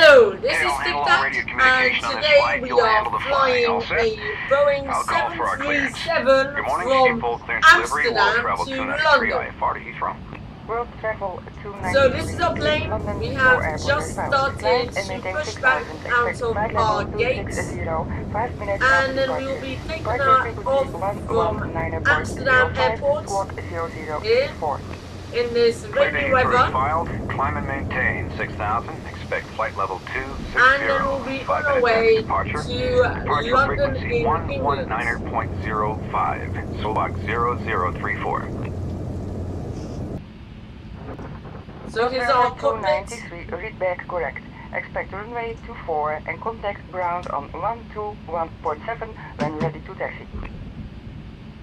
So, this Okay, is I'll handle all TikTok, radio and communication on this today flight. we You'll are handle the flying. flying All set? a Boeing I'll call for our clearance. 737 Good morning, from Schiphol clearance delivery. World Amsterdam Travel to 293 London. IFR to Heathrow. World Travel 293. So this is our plane. London We Heathrow have Airport just started to push back out of our gates, and then we will be taking off from Amsterdam Airport here in this Clear to rainy Heathrow is weather, filed. Climb and maintain 6,000. Expect flight level 260. and then we'll be on our way departure. to Departure London frequency in England. 119.05. Slovak 0034. So here's our cockpit. 293, read back correct. Expect runway 24 and contact ground on 121.7 when ready to taxi.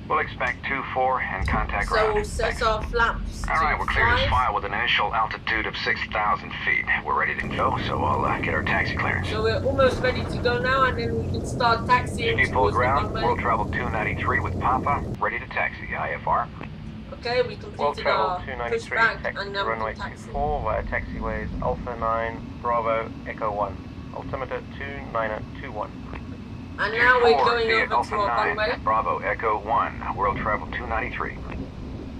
We'll expect 24 and contact So ground. set our flaps to Alright, we're cleared as 5. file with an initial altitude of 6,000 feet. We're ready to go, so I'll get our taxi clearance. So we're almost ready to go now, and then we can start taxiing Schiphol towards the ground, runway. World Travel 293 with Papa, ready to taxi, IFR. Okay, we World completed Travel our 293, pushback, taxi and to now we runway can taxi. 24 via taxiways Alpha 9, Bravo, Echo 1, altimeter 2921. And now we're 24 going via over to Alpha our 9, runway. Bravo, Echo 1, World Travel 293.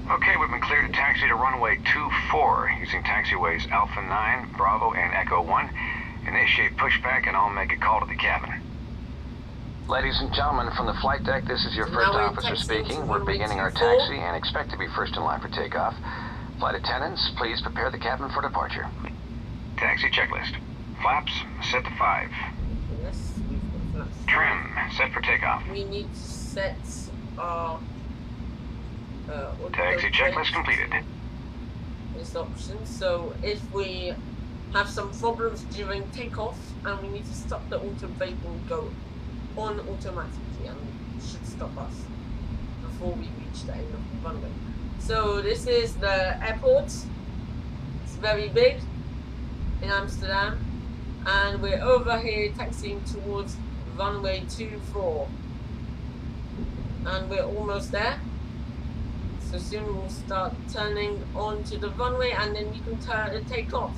Okay, we've been cleared to taxi to runway 24 using taxiways Alpha 9, Bravo, and Echo 1. Initiate pushback and I'll make a call to the cabin. Ladies and gentlemen, from the flight deck, this is your Now first we're officer taxiing speaking. to We're runway beginning our 24. taxi and expect to be first in line for takeoff. Flight attendants, please prepare the cabin for departure. Taxi checklist. Flaps, set to 5. Yes, we've got flaps. Trim, set for takeoff. We need to set our Taxi checklist completed. this option. So if we have some problems during takeoff and we need to stop the auto brake, will go on automatically and should stop us before we reach the end of the runway. So this is the airport. It's very big in Amsterdam, and we're over here taxiing towards runway 24, and we're almost there. So soon we'll start turning onto the runway, and then we can take off.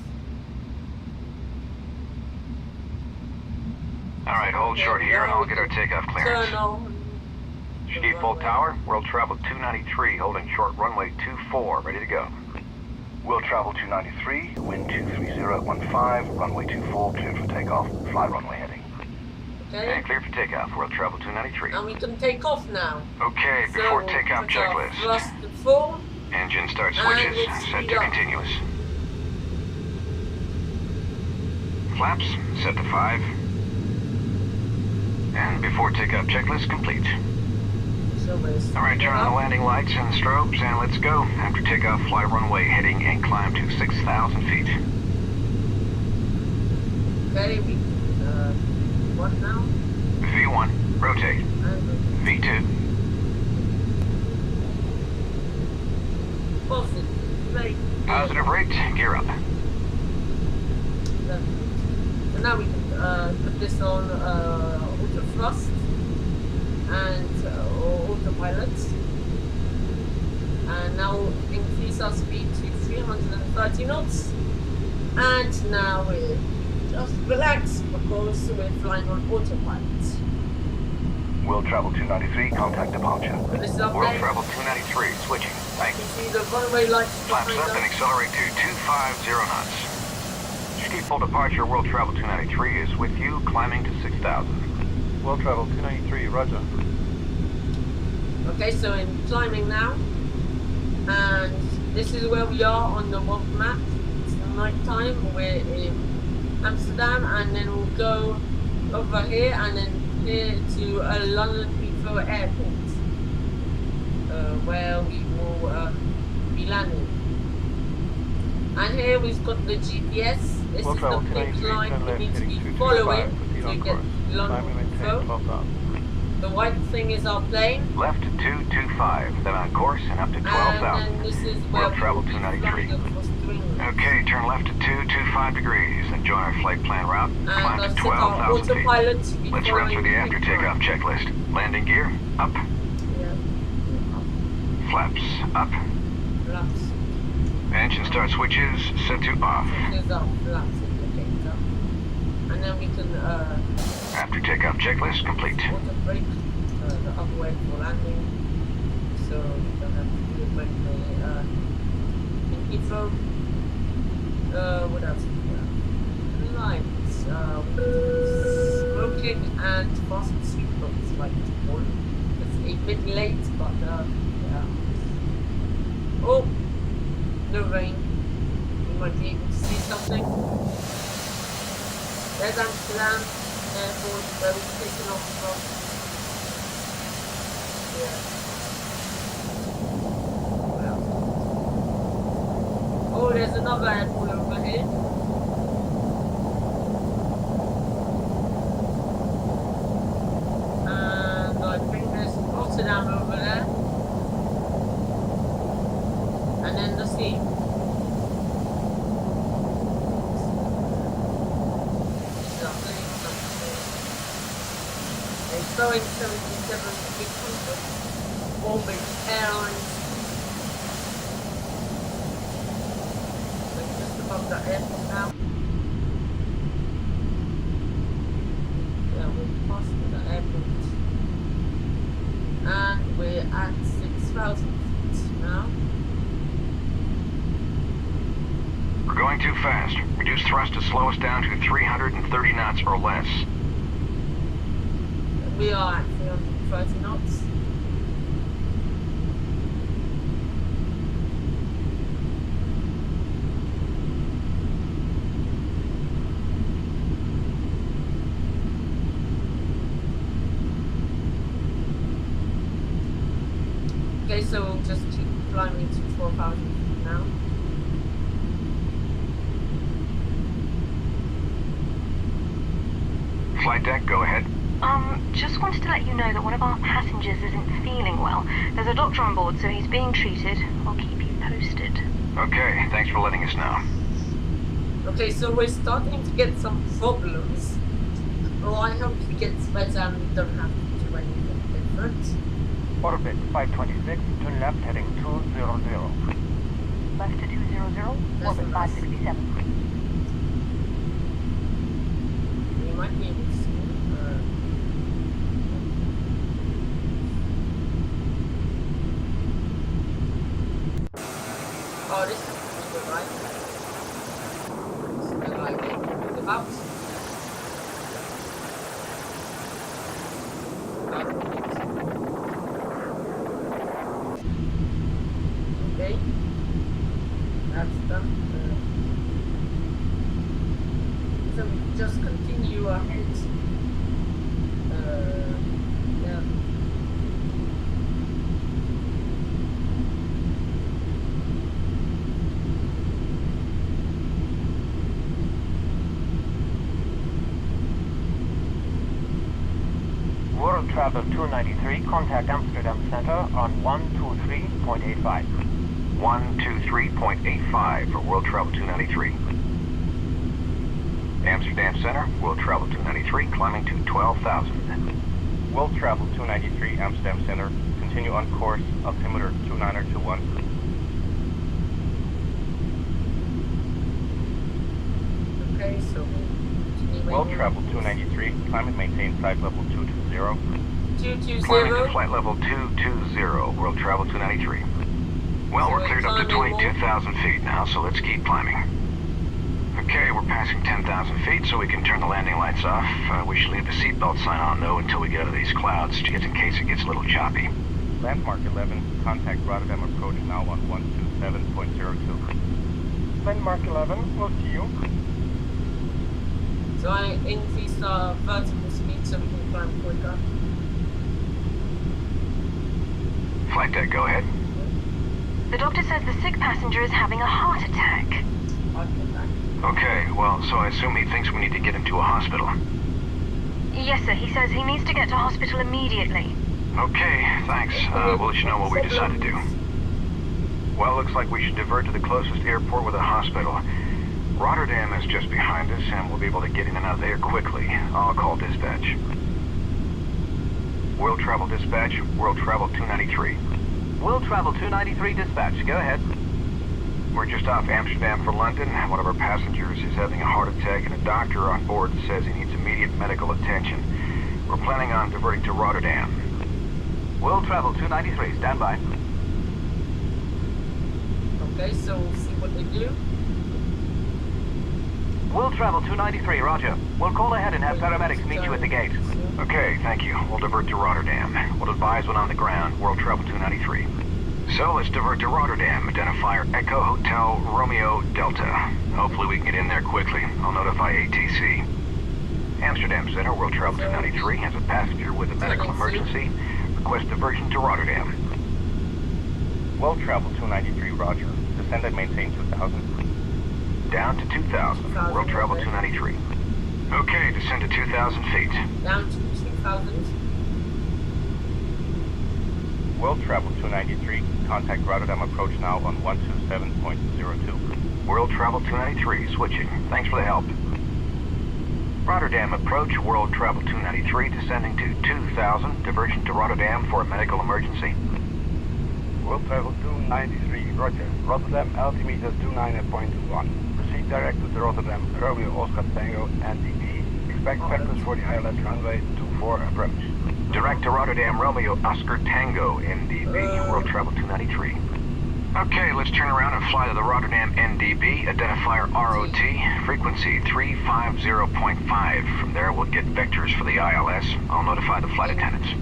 Alright, hold short here and I'll get our takeoff clearance. Turn on. Schiphol Tower, World Travel 293, holding short runway 24, ready to go. World Travel 293, wind 23015, runway 24, cleared for takeoff, fly runway heading. Okay. And clear for takeoff, World Travel 293. And we can take off now. Okay, before So, takeoff put our checklist. thrust to full. Engine start And switches, we'll set speed to up. continuous. Flaps, set to 5. And before takeoff checklist complete. So we're Alright, turn on the landing lights and strobes and let's go. After takeoff, fly runway heading and climb to 6,000 feet. Okay, we what now? V1, rotate. And V2, positive. Right. positive rate, gear up. So now we can put this on auto thrust and autopilot, and now increase our speed to 330 knots. And now we're just relax because we're flying on autopilot. World Travel 293, contact departure. This is our World plane. Travel 293, switching. You Thanks. can see the runway lights Flaps behind up and us. accelerate to 250 knots. Schiphol departure, World Travel 293 is with you, climbing to 6,000. World Travel 293, roger. Okay, so I'm climbing now, and this is where we are on the world map. It's night time. We're in Amsterdam, and then we'll go over here and then here to London Heathrow Airport, where we will be landing. And here we've got the GPS. This World is the Travel pink 293, line turn we left need to heading be 225, following proceed to on get course. London Climb and maintain Heathrow. 12 knots. The white thing is our plane. Left to 225, then on course and up to And 12,000. then this is where World we Travel will be 293. flying across Greenland. Okay, turn left to 225 degrees, then join our flight plan route. And Climb I've to set our 12,000 feet. autopilot to be Let's run through the after following takeoff checklist. Landing gear, up. Yeah. Flaps, up. Flaps. Engine start switches, set to off. Here's our flaps indicator. then we can After takeoff checklist complete. auto brake the other way for landing, so we don't have to do it when we're in Heathrow. What else? Lights. Smoking and fasten seatbelts like all. It's a bit late, but yeah. Oh, no rain. We might be able to see something. There's Amsterdam Airport where we've taken off from. Yeah. What else? Oh, there's another airport over here. And I think there's Rotterdam over there. And then the sea. It's Boeing 737-800, Boeing Airline. We're just above the airport now. Yeah, we're past the airport. And we're at 6,000 feet now. We're going too fast. Reduce thrust to slow us down to 330 knots or less. We are at 330 knots. Okay, so we'll just keep climbing to 4,000 feet now. Flight deck, go ahead. Just wanted to let you know that one of our passengers isn't feeling well. There's a doctor on board, so he's being treated. I'll keep you posted. Okay, thanks for letting us know. Okay, so we're starting to get some problems. Well, I hope it gets better and we don't have to do anything different. Orbit 526, turn left heading 200. Left to 200, orbit 567. We might be able to see. Oh, this is good, right? This is like the about. Okay, that's done. So we just continue ahead. Yeah. World Travel 293, contact Amsterdam Center on 123.85. 123.85 for World Travel 293. Amsterdam Center, World Travel 293, climbing to 12,000. World Travel 293, Amsterdam Center, continue on course, altimeter 2921. Okay, so World Travel 293, climb and maintain flight level 220. 220. Climbing to flight level 220, World Travel 293. Well, we're cleared up to 22,000 feet now, so let's keep climbing. Okay, we're passing 10,000 feet, so we can turn the landing lights off. We should leave the seatbelt sign on, though, until we get out of these clouds, just in case it gets a little choppy. Landmark 11, contact Rotterdam approaching now on 127.02. Landmark 11, we'll see you. So I increased our vertical speed so we can climb quicker. Flight deck, go ahead. The doctor says the sick passenger is having a heart attack. Okay, well, so I assume he thinks we need to get him to a hospital. Yes, sir. He says he needs to get to hospital immediately. Okay, thanks. We'll let you know what we decide to do. Well, looks like we should divert to the closest airport with a hospital. Rotterdam is just behind us, and we'll be able to get in and out there quickly. I'll call dispatch. World Travel Dispatch, World Travel 293. World Travel 293 dispatch, go ahead. We're just off Amsterdam for London. One of our passengers is having a heart attack and a doctor on board says he needs immediate medical attention. We're planning on diverting to Rotterdam. World Travel 293, stand by. Okay, so we'll see what they do. World Travel 293, roger. We'll call ahead and have paramedics meet you at the gate. Okay, thank you. We'll divert to Rotterdam. We'll advise when on the ground. World Travel 293. So let's divert to Rotterdam. Identifier Echo Hotel Romeo Delta. Hopefully we can get in there quickly. I'll notify ATC. Amsterdam Center, World Travel 293 has a passenger with a medical emergency. Request diversion to Rotterdam. World Travel 293, roger. Descend and maintain 2000. Down to 2,000. World Travel 293. Okay, descend to 2,000 feet. Down to 2,000. World Travel 293, contact Rotterdam approach now on 127.02. World Travel 293, switching. Thanks for the help. Rotterdam approach, World Travel 293, descending to 2,000. Diversion to Rotterdam for a medical emergency. World Travel 293, roger. Rotterdam altimeter 29.1. Proceed direct to the Rotterdam Romeo Oscar Tango NDB. Expect factors for the ILS runway 24 approach. Direct to Rotterdam Romeo Oscar Tango NDB, World Travel 293. Okay, let's turn around and fly to the Rotterdam NDB, identifier ROT, frequency 350.5. From there we'll get vectors for the ILS. I'll notify the flight attendants.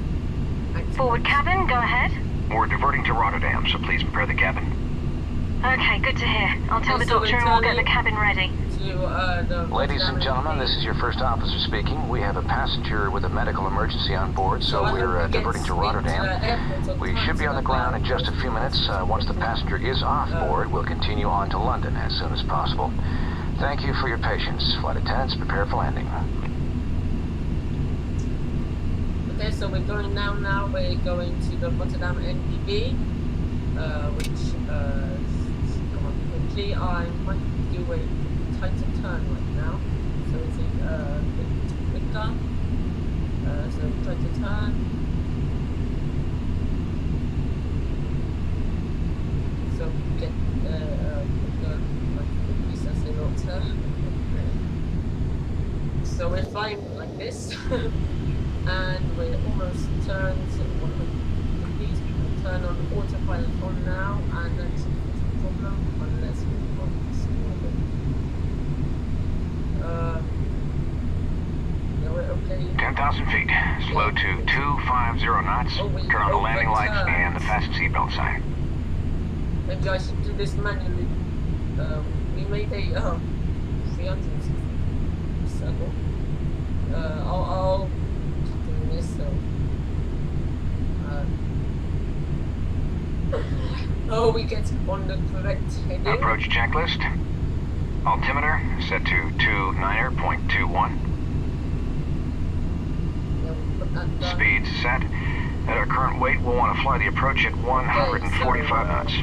Forward cabin, go ahead. We're diverting to Rotterdam, so please prepare the cabin. Okay, good to hear. I'll tell the doctor and we'll get the cabin ready. Ladies and gentlemen, this is your first officer speaking. We have a passenger with a medical emergency on board, so we're diverting to Rotterdam. We should be on the ground in just a few minutes. Once the passenger is off board, we'll continue on to London as soon as possible. Thank you for your patience. Flight attendants, prepare for landing. Okay, so we're going now. We're going to the Rotterdam NDB, which, come on quickly, I might do a tighter turn right now, so it's a bit quicker, so tighter turn, so get quicker, like as a rotor. So we're flying like this, and we're almost turned 100 degrees. We can turn on autopilot on now, and then see if there's a problem, unless we want to see yeah, we're okay. 10,000 feet. Slow to 250 knots. Turn on the landing lights and the fasten seatbelt sign. Maybe I should do this manually. We made a 360 circle. I'll keep doing this, so. Oh, we get on the correct heading. Approach checklist. Altimeter set to 29.21. Speed set. At our current weight, we'll want to fly the approach at 145 knots.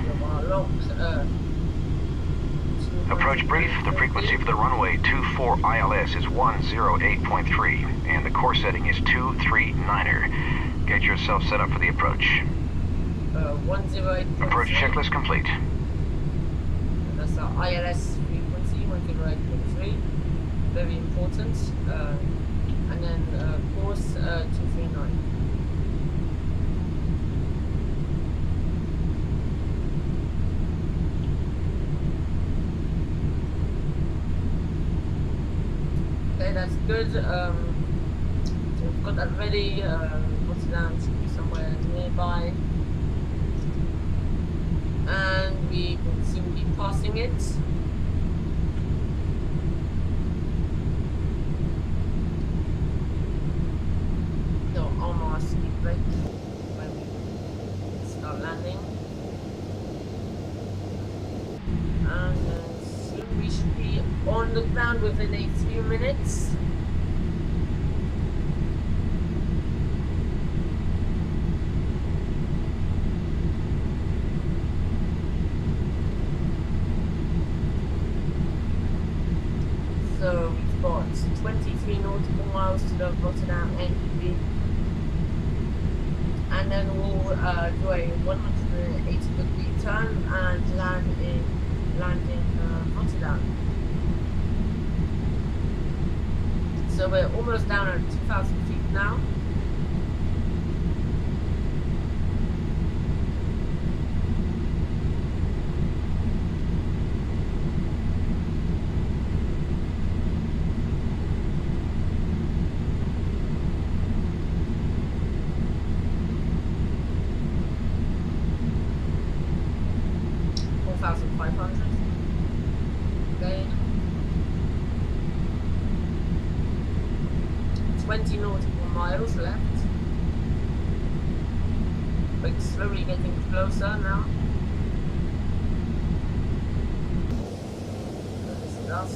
Approach brief. The frequency for the runway 24 ILS is 108.3, and the course setting is 239er. Get yourself set up for the approach. 108. Approach checklist complete. That's our ILS frequency, 108.3. Very important. And then course 239. Okay, that's good. So we've got that ready. Rotterdam should be somewhere nearby. And we will soon be passing it. So on our speed brake when we start landing. And soon we should be on the ground within a few minutes. So we've got 23 nautical miles to the Rotterdam NDB, and then we'll do a 180-degree turn and land in land in Rotterdam. So we're almost down at 2,000 feet now. Okay. 20 nautical miles left. We're slowly getting closer now. So this is us.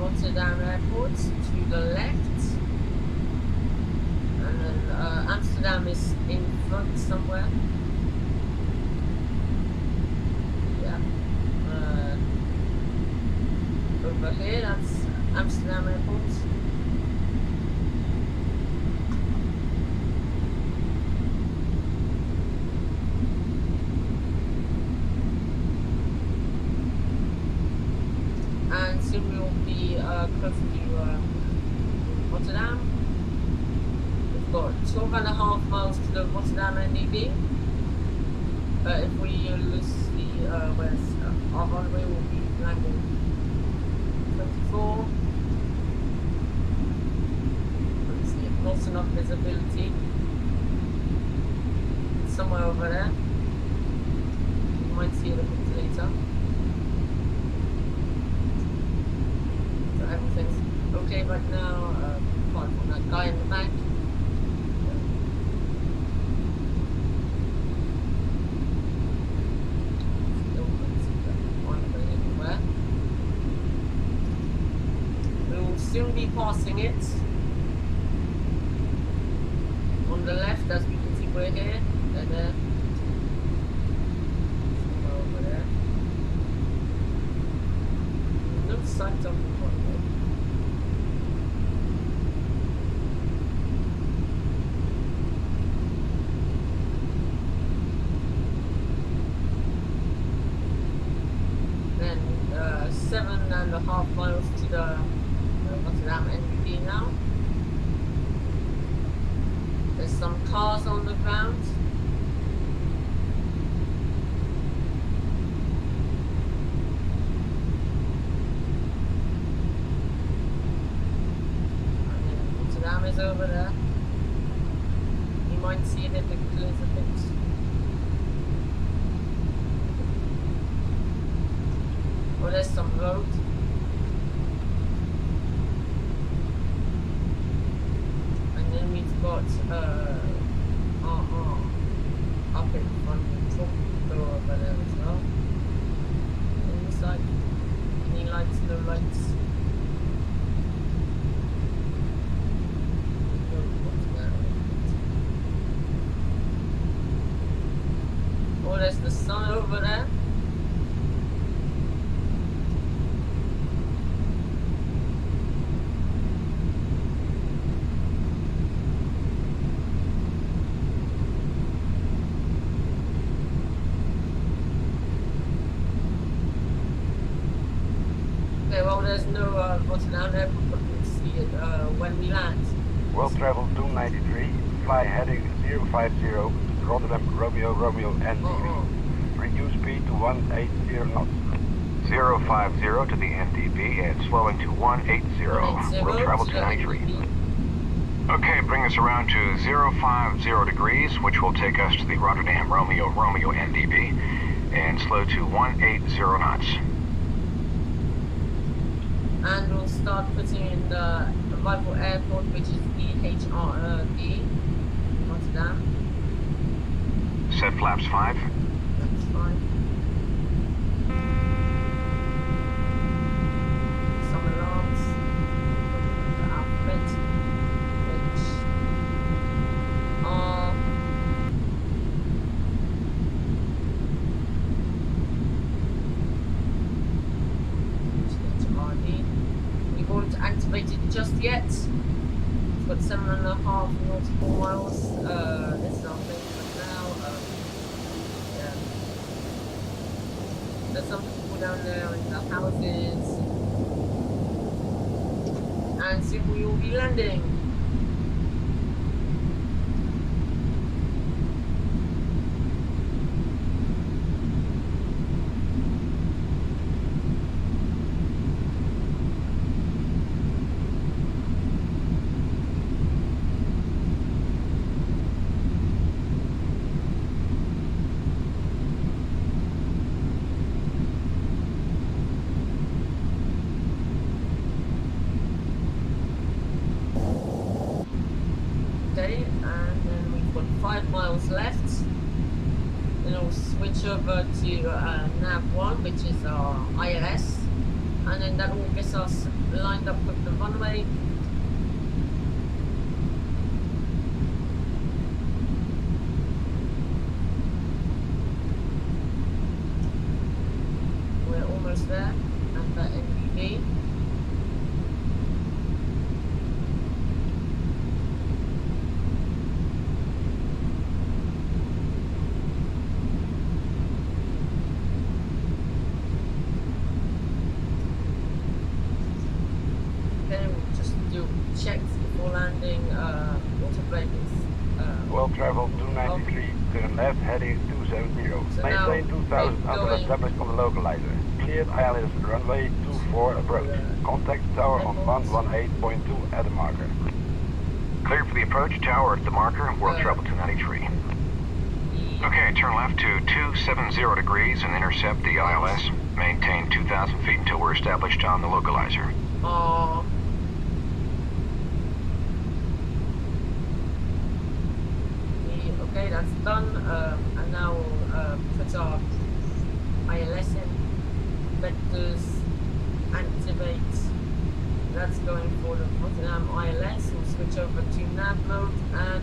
Amsterdam Airport to the left, and then Amsterdam is in front somewhere. Yeah. Over here, that's Amsterdam Airport. And soon we will be close to Rotterdam. We've got 12.5 miles to the Rotterdam NDB. If we lose the our runway will be landing 24. Let's see, not enough visibility. Somewhere over there. You might see it a bit later. Everything's okay right now, apart from that guy in the back. Still can't see that one anywhere. We will soon be passing it. On the left, as we can see, we're here. They're there. Somewhere over there. There's no sight of the one. Then 7.5 miles to the Rotterdam NDB now. There's some cars on the ground. Is over there. You might see it if it clears a bit. Oh, there's some road. And then we've got up in front of the truck door over there as well. Inside. Any lights, no lights. Oh, there's the sun over there. Okay, well, there's no Rotterdam Airport, but we'll see it when we land. World Travel 293, fly heading 050. Rotterdam, Romeo NDB. Reduce speed to 180 knots. 050 to the NDB and slowing to 180. World Travel 293. Okay, bring us around to 050 degrees, which will take us to the Rotterdam Romeo NDB, and slow to 180 knots. And we'll start putting in the arrival airport, which is EHRD, Rotterdam. Set flaps 5. That's fine. Some alarms. The alphabet, which are HRD. We won't activate it just yet. It's got 7.5 nautical miles. This is our thing for now. Yeah. There's some people down there in the houses. And soon we will be landing. Okay, and then we've got 5 miles left. Then we'll switch over to nav1, which is our ILS, and then that will get us lined up with the runway. We're almost there at the NBB. Checks before landing, autobrake is Well traveled 293, turn left heading 270. So Maintain now 2000 we're until going- established on the localizer. Cleared ILS runway 24 approach. Contact tower on 118.2 at the marker. Cleared for the approach tower at the marker, world travel 293. Okay, turn left to 270 degrees and intercept the ILS. Maintain 2,000 feet until we're established on the localizer. Okay, that's done. And now we'll put our ILS in. Vectors, activate. That's going for the Rotterdam ILS. We'll switch over to nav mode, and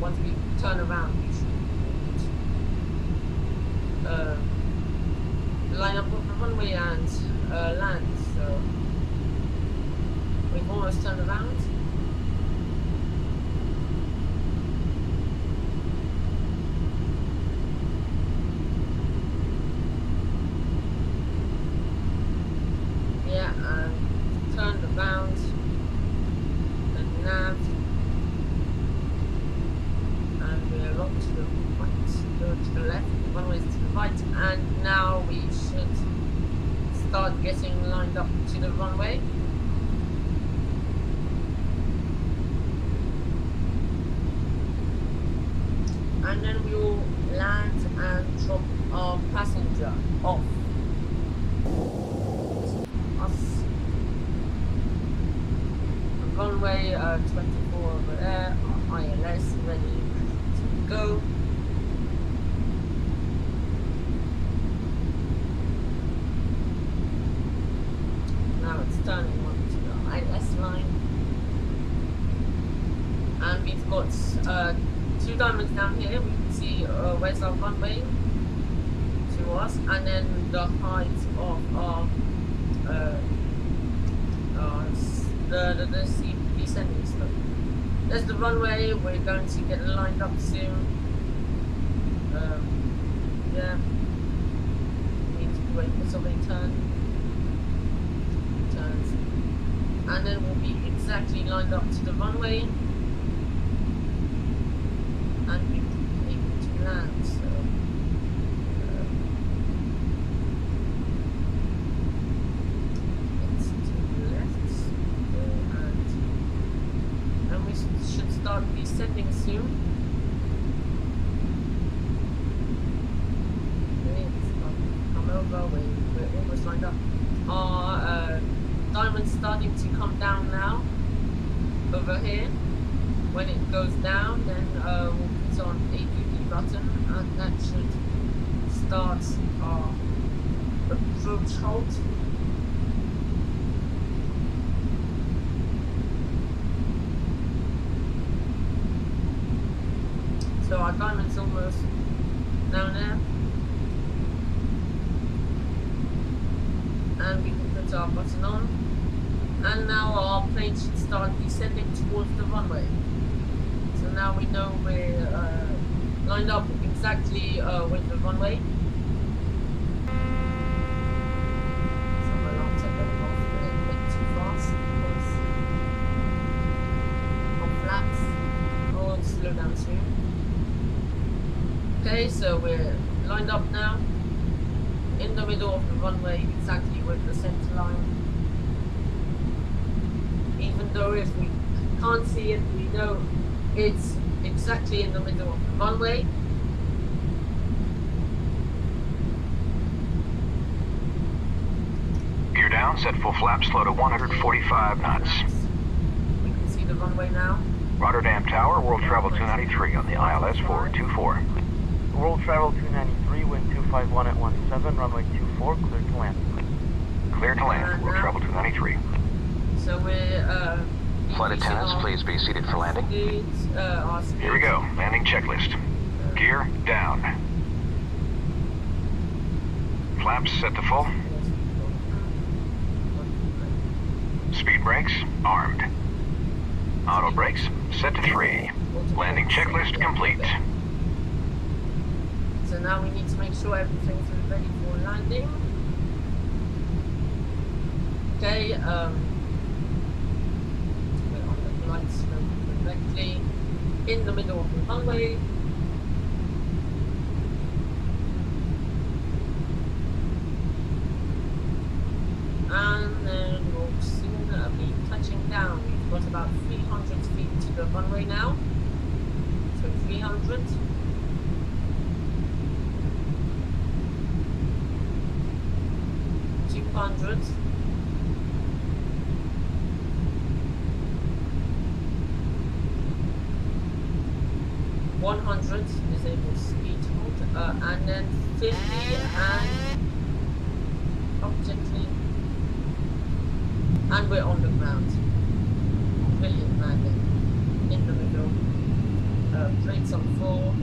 once we turn around, we should line up with the runway and land. So we've almost turned around. Yeah, and turned around and nav, and we're up to the right, go to the left, the runway is to the right, and now we should start getting lined up to the runway. And then we will land and drop our passenger off. Runway 24 over there, our ILS ready to go. Now it's turning onto the ILS line. And we've got 2 diamonds down here. We can see where's our runway to us, and then the height of our the descending stuff. There's the runway. We're going to get lined up soon. Yeah. Need to wait for somebody turns, and then we'll be exactly lined up to the runway, and we'll be able to land. So. Should start descending soon. Okay, it's come over. over. We're almost lined up. Our diamond's starting to come down now. Over here. When it goes down, then we'll put on a PP button, and that should start our approach halt. So our diamond's almost down there. And we can put our button on. And now our plane should start descending towards the runway. So now we know we're lined up exactly with the runway. Some alarms are going off a bit too fast because of flaps. I'll slow down soon. Okay, so we're lined up now in the middle of the runway, exactly with the center line. Even though if we can't see it, we know it's exactly in the middle of the runway. Gear down, set full flaps, slow to 145 knots. We can see the runway now. Rotterdam Tower, World Travel 293 on the ILS 424. World Travel 293, wind 251 at 17, runway 24, clear to land. Clear to land, World Travel 293. So we're Flight attendants, please be seated for landing. Speeds. Here we go, landing checklist. Gear down. Flaps set to full. Speed brakes armed. Auto brakes set to 3. Landing checklist complete. So now we need to make sure everything's ready for landing. Okay, we're on the flight slope correctly in the middle of the runway. And then we'll soon be touching down. We've got about 300 feet to the runway now. So 300. 200. 100 disable speed hold, and then 50 and objectively, and we're on the ground. Brilliant landing in the middle. Plates on 4.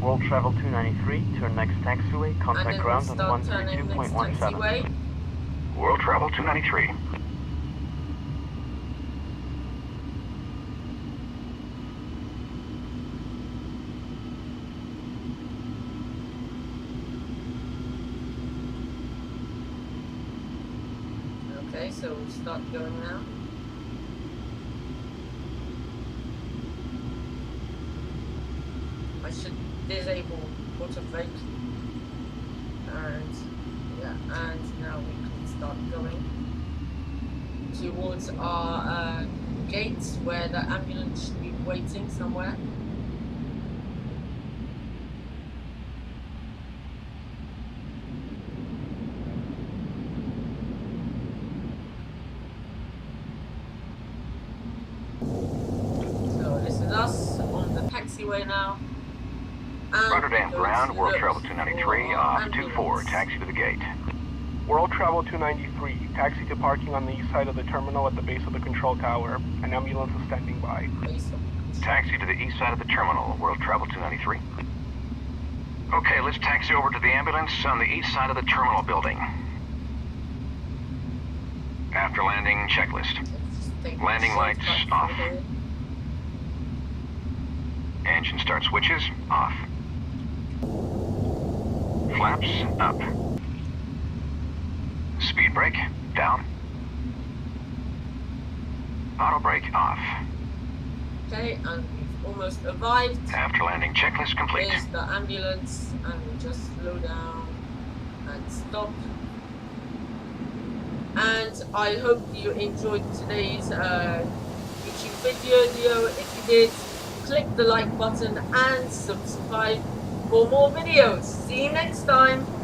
World Travel 293, turn next taxiway, contact ground on 132.17. World Travel 293. Okay, so we'll start going now. I should disable auto brake, and yeah, and now we can start going towards our gate where the ambulance should be waiting somewhere. So this is us on the taxiway now. Rotterdam ground, World Travel 293, off 24, taxi to the gate. World Travel 293, taxi to parking on the east side of the terminal at the base of the control tower. An ambulance is standing by. Taxi to the east side of the terminal, World Travel 293. Okay, let's taxi over to the ambulance on the east side of the terminal building. After landing, checklist. Landing lights off. Engine start switches off. Flaps up. Speed brake down. Auto brake off. Okay, and we've almost arrived. After landing checklist complete. There's the ambulance, and we just slow down and stop. And I hope you enjoyed today's YouTube video. If you did, click the like button and subscribe. for more videos. See you next time.